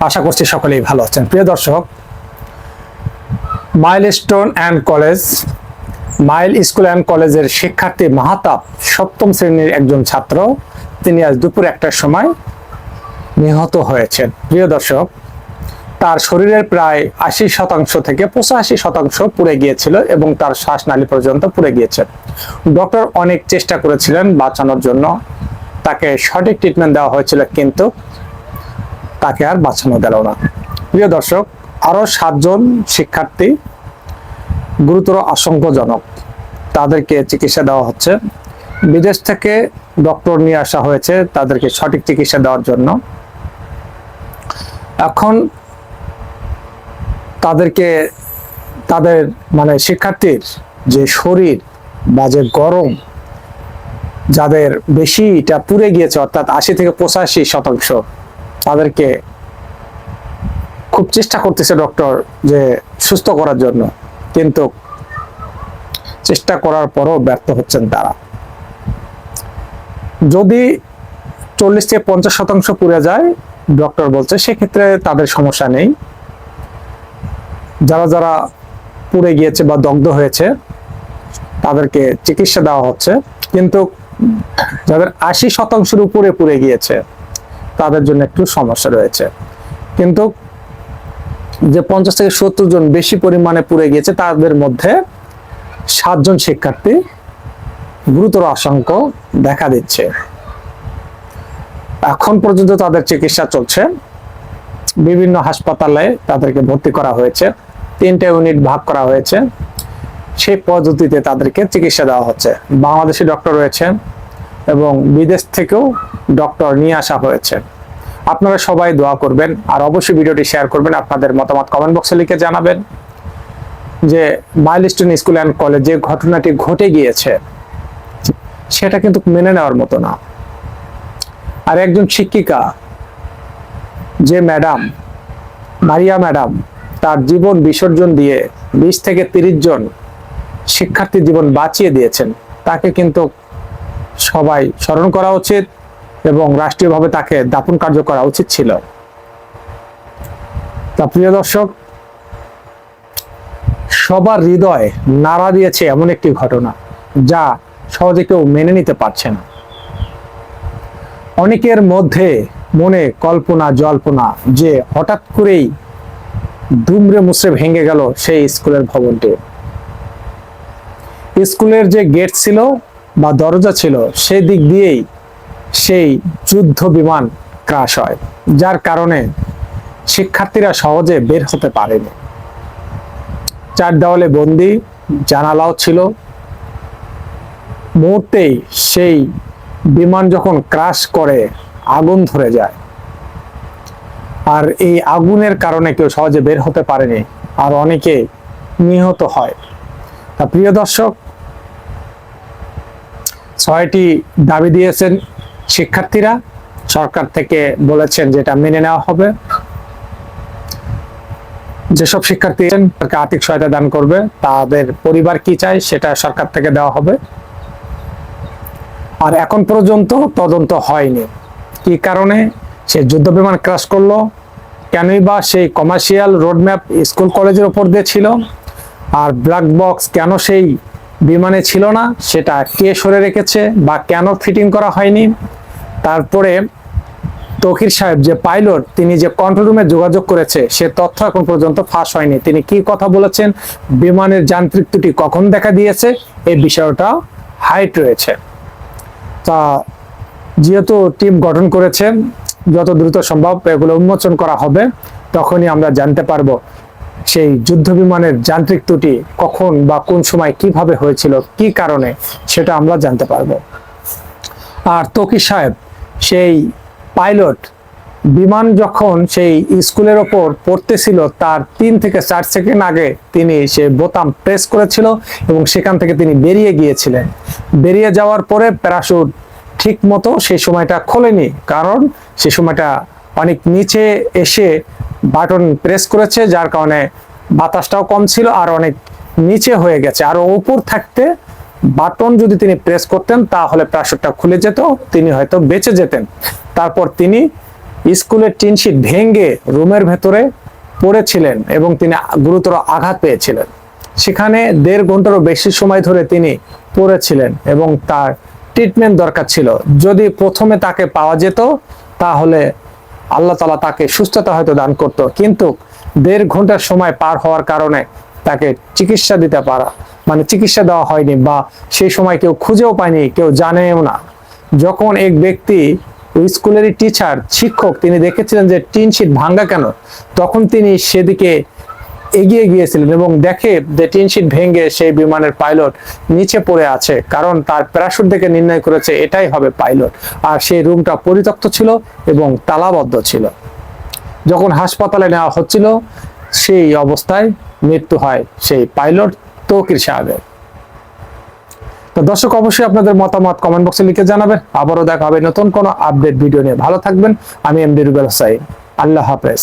আশা করছি সকলেই ভালো আছেন। প্রিয় দর্শক, milestone and college, mile school and কলেজের শিক্ষার্থী মাহতাব সপ্তম শ্রেণীর একজন ছাত্র, তিনি আজ দুপুর 1টার সময় নিহত হয়েছেন। প্রিয় দর্শক, তার শরীরের প্রায় 80% থেকে 85% পুড়ে গিয়েছিল এবং তার শ্বাসনালী পর্যন্ত পুড়ে গিয়েছে। ডক্টর অনেক চেষ্টা করেছিলেন বাঁচানোর জন্য, তাকে সঠিক ট্রিটমেন্ট দেওয়া হয়েছিল, কিন্তু তাকে আর বাঁচানো গেল না। প্রিয় দর্শক, আরো 7 জন শিক্ষার্থী গুরুতর আশঙ্কাজনক, তাদেরকে চিকিৎসা দেওয়া হচ্ছে। বিদেশ থেকে ডক্টর নিয়ে আসা হয়েছে তাদেরকে সঠিক চিকিৎসা দেওয়ার জন্য। এখন তাদের শিক্ষার্থীর যে শরীর বা যে গরম, যাদের বেশিটা পুড়ে গিয়েছে অর্থাৎ 80 থেকে 85%, তাদেরকে খুব চেষ্টা করতেছে ডক্টর যে সুস্থ করার জন্য, কিন্তু চেষ্টা করার পরও ব্যর্থ হচ্ছেন তারা। যদি 40 থেকে 50% পুড়ে যায়, ডক্টর বলছে সেক্ষেত্রে তাদের সমস্যা নেই। যারা পুড়ে গিয়েছে বা দগ্ধ হয়েছে তাদেরকে চিকিৎসা দেওয়া হচ্ছে, কিন্তু যাদের 80%-এর উপরে পুড়ে গিয়েছে তাদের জন্য একটু সমস্যা রয়েছে। কিন্তু যে 50 থেকে 70 জন বেশি পরিমাণে পুড়ে গিয়েছে, তাদের মধ্যে 7 জন শিক্ষার্থী গুরুতর আশঙ্কা দেখা দিচ্ছে। এখন পর্যন্ত তাদের চিকিৎসা চলছে, বিভিন্ন হাসপাতালে তাদেরকে ভর্তি করা হয়েছে, 3টে ইউনিট ভাগ করা হয়েছে, সেই পদ্ধতিতে তাদেরকে চিকিৎসা দেওয়া হচ্ছে। বাংলাদেশি ডক্টর রয়েছেন এবং বিদেশ থেকেও ডক্টর নিয়ে আসা হয়েছে। আপনারা সবাই দোয়া করবেন আর অবশ্যই ভিডিওটি শেয়ার করবেন, আপনাদের মতামত কমেন্ট বক্সে লিখে জানাবেন। যে মাইলস্টোন স্কুল অ্যান্ড কলেজ যে ঘটনাটি ঘটে গিয়েছে সেটা কিন্তু মেনে নেওয়ার মতো না। আর একজন শিক্ষিকা, যে ম্যাডাম মারিয়া ম্যাডাম, তার জীবন বিসর্জন দিয়ে 20 থেকে 30 জন শিক্ষার্থীর জীবন বাঁচিয়ে দিয়েছেন, তাকে কিন্তু সবাই স্মরণ করা উচিত এবং রাষ্ট্রীয়ভাবে তাকে দাফন কার্য করা উচিত ছিল। তা প্রিয় দর্শক, সবার হৃদয় নাড়া দিয়েছে এমন একটি ঘটনা যা সহজে কেউ মেনে নিতে পারছে না। অনেকের মধ্যে মনে কল্পনা জল্পনা যে হঠাৎ করেই দুমড়ে মুচড়ে ভেঙে গেল সেই স্কুলের ভবনটি। স্কুলের যে গেট ছিল বা দরজা ছিল, সেই দিক দিয়েই সেই যুদ্ধ বিমান ক্রাশ হয়, যার কারণে শিক্ষার্থীরা সহজে বের হতে পারেনি। 4 দেওয়ালে বন্দি, জানালাও ছিল। মুহূর্তেই সেই বিমান যখন ক্রাশ করে আগুন ধরে যায়, আর এই আগুনের কারণে কেউ সহজে বের হতে পারেনি, আর অনেকে নিহত হয়। তা প্রিয় দর্শক, 6টি দাবি দিয়েছেন শিক্ষার্থীরা, সরকার থেকে বলেছেন যেটা মেনে নেওয়া হবে। যেসব শিক্ষার্থী তাদেরকে আর্থিক সহায়তা দান করবে, তাদের পরিবার কি চায় সেটা সরকার থেকে দেওয়া হবে। আর এখন পর্যন্ত তদন্ত হয়নি, কি কারণে সে যুদ্ধ বিমান ক্রাশ করলো, কেনই বা সেই কমার্শিয়াল রোডম্যাপ স্কুল কলেজের উপর দিয়ে ছিল, আর ব্ল্যাক বক্স কেন সেই বিমানে ছিল না, সেটা কে সরে রেখেছে বা কেন ফিটিং করা হয়নি। তারপরে তৌকির সাহেব যে পাইলট, তিনি যে কন্ট্রোল রুমে যোগাযোগ করেছে, সে তথ্য এখন পর্যন্ত ফাঁস হয়নি। তিনি কি কথা বলেছেন, বিমানের যান্ত্রিক ত্রুটি কখন দেখা দিয়েছে, এই বিষয়টা হাইট রয়েছে। তা যেহেতু টিম গঠন করেছে, যত দ্রুত সম্ভব এগুলো উন্মোচন করা হবে, তখনই আমরা জানতে পারবো সেই যুদ্ধ বিমানের যান্ত্রিক ত্রুটি কখন বা কোন সময় কিভাবে হয়েছিল, কি কারণে, সেটা আমরা জানতে পারবো। আর তৌকির সাহেব সেই পাইলট, বিমান যখন সেই স্কুলের ওপর পড়তেছিল তার 3 থেকে 4 সেকেন্ড আগে তিনি সে বোতাম প্রেস করেছিল এবং সেখান থেকে তিনি বেরিয়ে গিয়েছিলেন। বেরিয়ে যাওয়ার পরে প্যারাশুট ঠিক মতো সেই সময়টা খোলেনি, কারণ সে সময়টা অনেক নিচে এসে বাটন প্রেস করেছে, যার কারণে বাতাসটাও কম ছিল আর অনেক নিচে হয়ে গেছে। আর উপর থাকতে বাটন যদি তিনি প্রেস করতেন তাহলে প্যারাশুটটা খুলে যেত, তিনি হয়তো বেঁচে যেতেন। তারপর তিনি স্কুলের টিন শিট ভেঙে রুমের ভেতরে পড়েছিলেন এবং তিনি গুরুতর আঘাত পেয়েছিলেন। সেখানে 1.5 ঘন্টারও বেশি সময় ধরে তিনি পড়েছিলেন এবং তার ট্রিটমেন্ট দরকার ছিল। যদি প্রথমে তাকে পাওয়া যেত তাহলে আল্লাহ তাআলা তাকে সুস্থতা হয়তো দান করত, কিন্তু 1.5 ঘন্টার সময় পার হওয়ার কারণে তাকে চিকিৎসা চিকিৎসা দেওয়া হয়নি, বা সেই সময় কেউ খুঁজেও পায়নি, কেউ জানেও না। যখন এক ব্যক্তি ওই স্কুলেরই টিচার, শিক্ষক, তিনি দেখেছিলেন যে টিন শিট ভাঙ্গা কেন, তখন তিনি সেদিকে এগিয়ে গিয়েছিলেন এবং দেখে যে টিন শিট ভেঙে সেই বিমানের পাইলট নিচে পড়ে আছে, কারণ তার প্যারাশুট দেখে নির্ণয় করেছে এটাই হবে পাইলট। আর সেই রুমটা পরিত্যক্ত ছিল এবং তালাবদ্ধ ছিল। যখন হাসপাতালে নেওয়া হচ্ছিল সেই অবস্থায় মৃত্যু হয় সেই পাইলট তৌকির সাহেবের। তো দর্শক, অবশ্যই আপনাদের মতামত কমেন্ট বক্সে লিখে জানাবেন। আবারও দেখা হবে নতুন কোনো আপডেট ভিডিও নিয়ে। ভালো থাকবেন। আমি এমডি রুবেল হোসাইন। আল্লাহ হাফেজ।